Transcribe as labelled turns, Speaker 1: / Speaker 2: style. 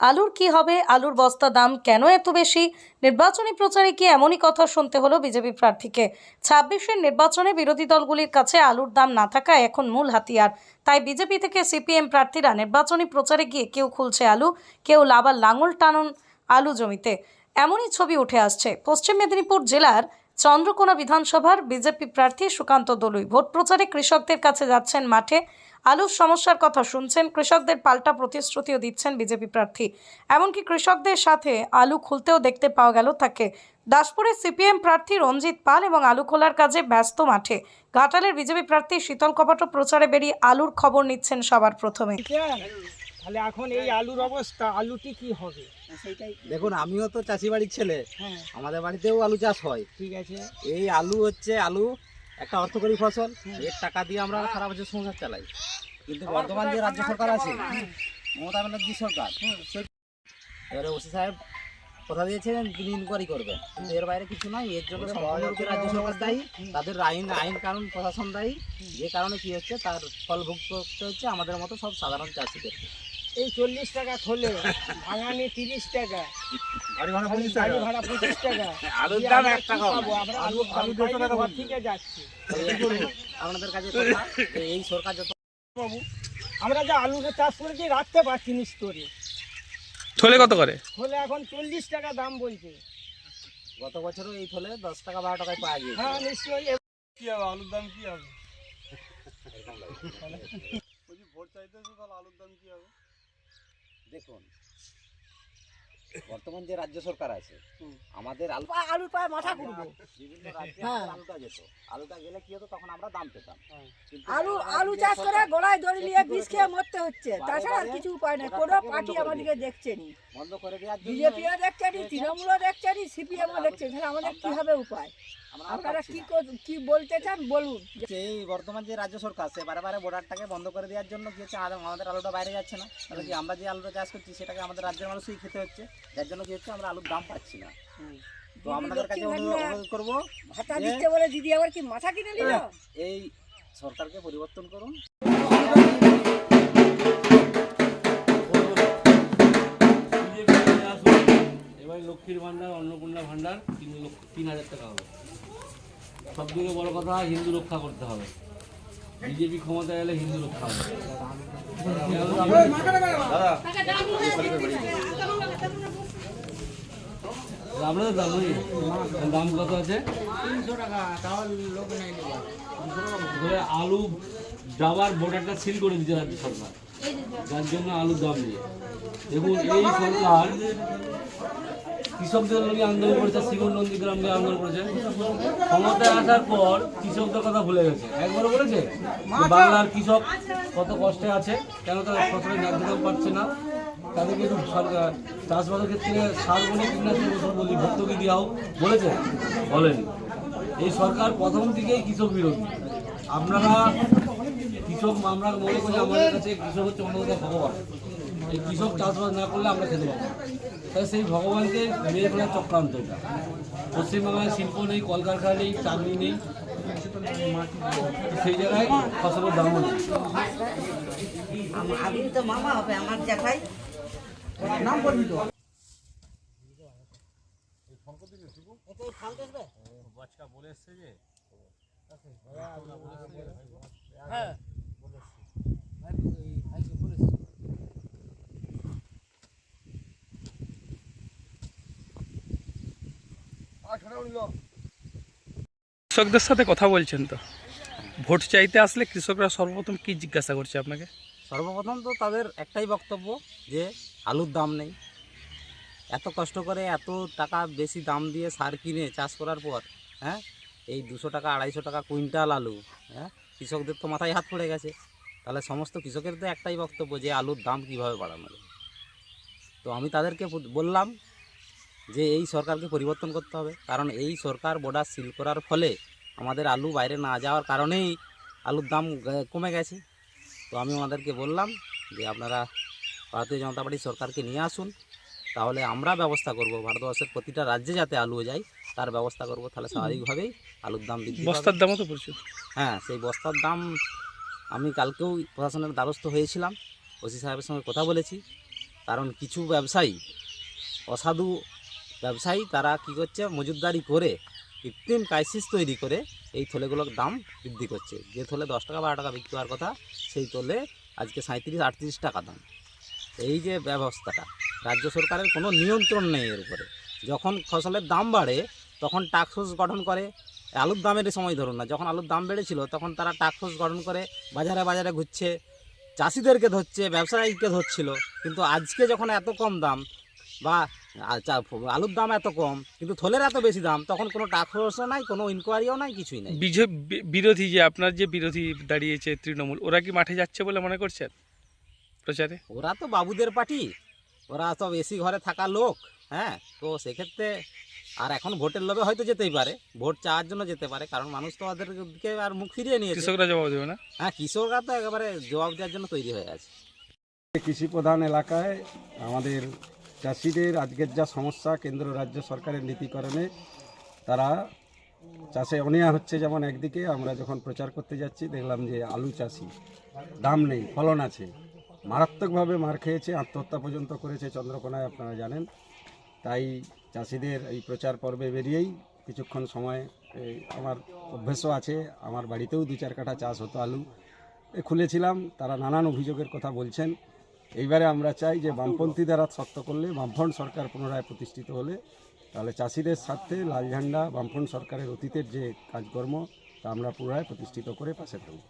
Speaker 1: আলুর কি হবে? আলুর বস্তা দাম কেন এত বেশি? নির্বাচনী প্রচারে কি এমনই কথা শুনতে হলো বিজেপি প্রার্থীকে? ২৬-এর নির্বাচনে বিরোধী দলগুলির কাছে আলুর দাম না থাকা এখন মূল হাতিয়ার। তাই বিজেপি থেকে সিপিএম প্রার্থীরা নির্বাচনী প্রচারে গিয়ে কেউ খুলছে আলু, কেউ আবার লাঙল টানুন আলু জমিতে। এমনই ছবি উঠে আসছে পশ্চিম মেদিনীপুর জেলার চন্দ্রকোনা বিধানসভার বিজেপি প্রার্থী সুকান্ত দলুই। ভোট প্রচারে কৃষকদের কাছে যাচ্ছেন মাঠে, আলুর সমস্যার কথা শুনছেন, কৃষকদের পাল্টা প্রতিশ্রুতিও দিচ্ছেন বিজেপি প্রার্থী। এমনকি কৃষকদের সাথে আলু খুলতেও দেখতে পাওয়া গেল তাকে। দাসপুরের সিপিএম প্রার্থী রঞ্জিত পাল এবং আলু খোলার কাজে ব্যস্ত মাঠে। ঘাটালের বিজেপি প্রার্থী শীতল কপাটও প্রচারে বেরিয়ে আলুর খবর নিচ্ছেন সবার প্রথমে।
Speaker 2: তাহলে এখন এই আলুর অবস্থা, আলুটি কি হবে?
Speaker 3: দেখুন, আমিও তো চাষি বাড়ির ছেলে।
Speaker 2: হ্যাঁ,
Speaker 3: আমাদের বাড়িতেও আলু চাষ হয়।
Speaker 2: ঠিক আছে।
Speaker 3: এই আলু একটা অর্থকরী ফসল। এর টাকা দিয়ে আমরা সারা বছর সংসার চালাই। কিন্তু বর্তমান যে রাজ্য সরকার আছে, মমতা ব্যানার্জি সরকার, এবারে ওসি সাহেব কথা দিয়েছিলেন তিনি ইনকোয়ারি করবেন, কিন্তু এর বাইরে কিছু নয়। এর জন্য সম্পূর্ণরূপে রাজ্য সরকার দায়ী, তাদের আইন কানুন প্রশাসন দায়ী। যে কারণে কি হচ্ছে, তার ফল ভোগ করতে হচ্ছে আমাদের মতো সব সাধারণ চাষিদের।
Speaker 2: এই 40 টাকা থলে, ভাঙানি 30 টাকা, গাড়ি ভাড়া 25 টাকা,
Speaker 3: আলুর দাম 1 টাকা।
Speaker 2: আমরা আলু 200 টাকা থেকে যাচ্ছে।
Speaker 3: আপনাদের কাছে কথা, এই সরকার যত
Speaker 2: বাবু, আমরা যে আলুকে চাষ করেছি রাখতে পারছি না স্টোরে।
Speaker 4: থলে কত করে?
Speaker 2: থলে এখন 40 টাকা দাম বলছে।
Speaker 3: গত বছরও এই থলে 10 টাকা 12 টাকায় পাওয়া গিয়েছে।
Speaker 2: হ্যাঁ, নিশ্চয়ই। কি হবে আলুর দাম? কি হবে? ভোট চাইতেছে, তাহলে আলুর দাম কি হবে?
Speaker 3: দেখুন, বর্তমান যে রাজ্য সরকার আছে, আমাদের
Speaker 2: আলু পায় মাথা ঘুরবে।
Speaker 3: বিভিন্ন রাজ্যে আলুটা যেত, আলুটা গেলে কি হতো, তখন আমরা দাম পেতাম। কিন্তু
Speaker 5: আলু চাষ করে গলায় দড়ি নিয়ে বিষ খেয়ে মরতে হচ্ছে, তাছাড়া আর কিছু উপায় নেই। কোনো পার্টি আমাদেরকে দেখছে নি,
Speaker 3: বন্ধ করে দেওয়ার জন্য
Speaker 5: বিজেপিও দেখছে নি, তৃণমূলও দেখছে নি, সিপিএমও দেখছে। তাহলে আমাদের কি হবে উপায়? আপনারা কি বলতে চান বলুন।
Speaker 3: এই বর্তমান যে রাজ্য সরকার আছে, বারে বর্ডারটাকে বন্ধ করে দেওয়ার জন্য কি হচ্ছে, আমাদের আলুটা বাইরে যাচ্ছে না। তাহলে কি আমরা যে আলুটা চাষ করছি সেটাকে আমাদের রাজ্যের মানুষই খেতে হচ্ছে, যার জন্য কি হচ্ছে, আমরা আলুর দাম পাচ্ছি না। তো আপনাদের কাছে অনুরোধ করবো,
Speaker 5: ভাতা দিচ্ছে বলে দিদি আবার কি মাথা কিনে নিল?
Speaker 3: এই সরকারকে পরিবর্তন করুন।
Speaker 6: এবার লক্ষ্মীর ভান্ডার, অন্নপূর্ণা ভান্ডার 3,000 টাকা হবে। সবথেকে বড় কথা, হিন্দু রক্ষা করতে হবে। বিজেপি ক্ষমতায় এলে হিন্দু রক্ষা হবে। আমরা তো জানোই দাম কত আছে।
Speaker 2: 300 টাকা, তাহলে লোক নাই নেবে।
Speaker 6: আলু যাওয়ার বর্ডারটা সিল করে দিতে রাজ্য সরকার, যার জন্য আলুর দাম নিয়ে। দেখুন, এই সরকার কৃষকদের নিয়ে আন্দোলন করেছে, শিবন নন্দীগ্রাম নিয়ে আন্দোলন করেছে। ক্ষমতায় আসার পর কৃষকদের কথা ভুলে গেছে। একবারও বলেছে বাংলার কৃষক কত কষ্টে আছে, কেন তারা ফসলের ন্যায্য দাম পাচ্ছে না, তাদেরকে একটু সরকার চাষবাসের ক্ষেত্রে সার্বজনীন কীটনাশক ওষুধ বলি ভর্তুকি দেওয়াও বলেছে, বলেনি। এই সরকার প্রথম থেকেই কৃষক বিরোধী। আপনারা কৃষক, আমরা মনে করি আমাদের কাছে কৃষক হচ্ছে অন্যতম ভগবান। এই কৃষক চাষবাস না করলে আমরা খেতে পাবো। তাই সেই ভগবানকে মেরে ফেলার চক্রান্ত এটা। পশ্চিমবাংলায় শিল্প নেই, কলকারখানা নেই, চাকরি নেই, সেই জায়গায় ফসলের দামও নেই।
Speaker 5: আমি তো মামা হবে আমার জ্যাঠাই
Speaker 2: নাম বলবি তো। হ্যাঁ,
Speaker 4: কৃষকদের সাথে কথা বলছেন তো, ভোট চাইতে আসলে কৃষকরা সর্বপ্রথম কি জিজ্ঞাসা করছে আপনাকে?
Speaker 3: সর্বপ্রথম তো তাদের একটাই বক্তব্য যে আলুর দাম নেই। এত কষ্ট করে এত টাকা বেশি দাম দিয়ে সার কিনে চাষ করার পর, হ্যাঁ, এই 200 টাকা 250 টাকা কুইন্টাল আলু, হ্যাঁ, কৃষকদের তো মাথায় হাত পড়ে গেছে। তাহলে সমস্ত কৃষকের তো একটাই বক্তব্য যে আলুর দাম কীভাবে বাড়ানো যায়। তো আমি তাদেরকে বললাম যে এই সরকারকে পরিবর্তন করতে হবে, কারণ এই সরকার বর্ডার সিল করার ফলে আমাদের আলু বাইরে না যাওয়ার কারণেই আলুর দাম কমে গেছে। তো আমি ওনাদেরকে বললাম যে আপনারা ভারতীয় জনতা পার্টি সরকারকে নিয়ে আসুন, তাহলে আমরা ব্যবস্থা করব, ভারতবর্ষের প্রতিটা রাজ্যে যাতে আলু যায় তার ব্যবস্থা করব। তাহলে স্বাভাবিকভাবেই আলুর দাম বৃদ্ধি পাবে।
Speaker 4: বস্তার দামও তো প্রচুর।
Speaker 3: হ্যাঁ, সেই বস্তার দাম আমি কালকেও প্রশাসনের দ্বারস্থ হয়েছিলাম, ওসি সাহেবের সঙ্গে কথা বলেছি। কারণ কিছু ব্যবসায়ী, অসাধু ব্যবসায়ী, তারা কি করছে, মজুতদারি করে কৃত্রিম ক্রাইসিস তৈরি করে এই থলেগুলোর দাম বৃদ্ধি করছে। যে থলে 10 টাকা 12 টাকা বিক্রি হওয়ার কথা, সেই থলে আজকে 37-38 টাকা দাম। এই যে ব্যবস্থাটা, রাজ্য সরকারের কোনো নিয়ন্ত্রণ নেই এর উপরে। যখন ফসলের দাম বাড়ে তখন টাস্ক ফোর্স গঠন করে। আলুর দামের সময় ধরুন না, যখন আলুর দাম বেড়েছিল তখন তারা টাস্ক ফোর্স গঠন করে বাজারে বাজারে ঘুরছে, চাষিদেরকে ধরছে, ব্যবসায়ীকে ধরছিল। কিন্তু আজকে যখন এত কম দাম বা আলুর দাম এত কম কিন্তু থলের এত বেশি দাম, তখন কোনো টাস্ক ফোর্সও নাই, কোনো ইনকোয়ারিও নাই, কিছুই নাই।
Speaker 4: বিরোধী যে আপনার যে বিরোধী দাঁড়িয়েছে তৃণমূল, ওরা কি মাঠে যাচ্ছে বলে মনে করছেন প্রচারে?
Speaker 3: ওরা তো বাবুদের পার্টি, ওরা সব এসি ঘরে থাকা লোক। হ্যাঁ, তো সেক্ষেত্রে আর এখন ভোটের লোভে হয়তো যেতেই পারে, ভোট চাওয়ার জন্য যেতে পারে, কারণ মানুষ তো ওদের দিকে আর মুখ ফিরিয়ে নিয়েছে।
Speaker 4: কৃষকরা জবাব দেবে না?
Speaker 3: হ্যাঁ, কৃষকরা তো একেবারে জবাব দেওয়ার জন্য তৈরি হয়ে আছে।
Speaker 7: কৃষি প্রধান এলাকায় আমাদের চাষিদের আজকের যা সমস্যা, কেন্দ্র রাজ্য সরকারের নীতিকরণে তারা চাষে অনীহা হচ্ছে। যেমন একদিকে আমরা যখন প্রচার করতে যাচ্ছি দেখলাম যে আলু চাষি, দাম নেই, ফলন আছে, মারাত্মকভাবে মার খেয়েছে, আত্মহত্যা পর্যন্ত করেছে চন্দ্রকোনায়, আপনারা জানেন। তাই চাষিদের এই প্রচার পর্বে বেরিয়েই কিছুক্ষণ সময়, আমার অভ্যেসও আছে, আমার বাড়িতেও 2-4 কাঠা চাষ হতো আলু, খুলেছিলাম। তারা নানান অভিযোগের কথা বলছেন। এইবারে আমরা চাই যে বামপন্থী দ্বারা শক্ত করলে, বামফ্রন্ট সরকার পুনরায় প্রতিষ্ঠিত হলে, তাহলে চাষিদের স্বার্থে লাল ঝান্ডা বামফ্রন্ট সরকারের অতীতের যে কাজকর্ম তা আমরা পুনরায় প্রতিষ্ঠিত করে পাশে থাকব।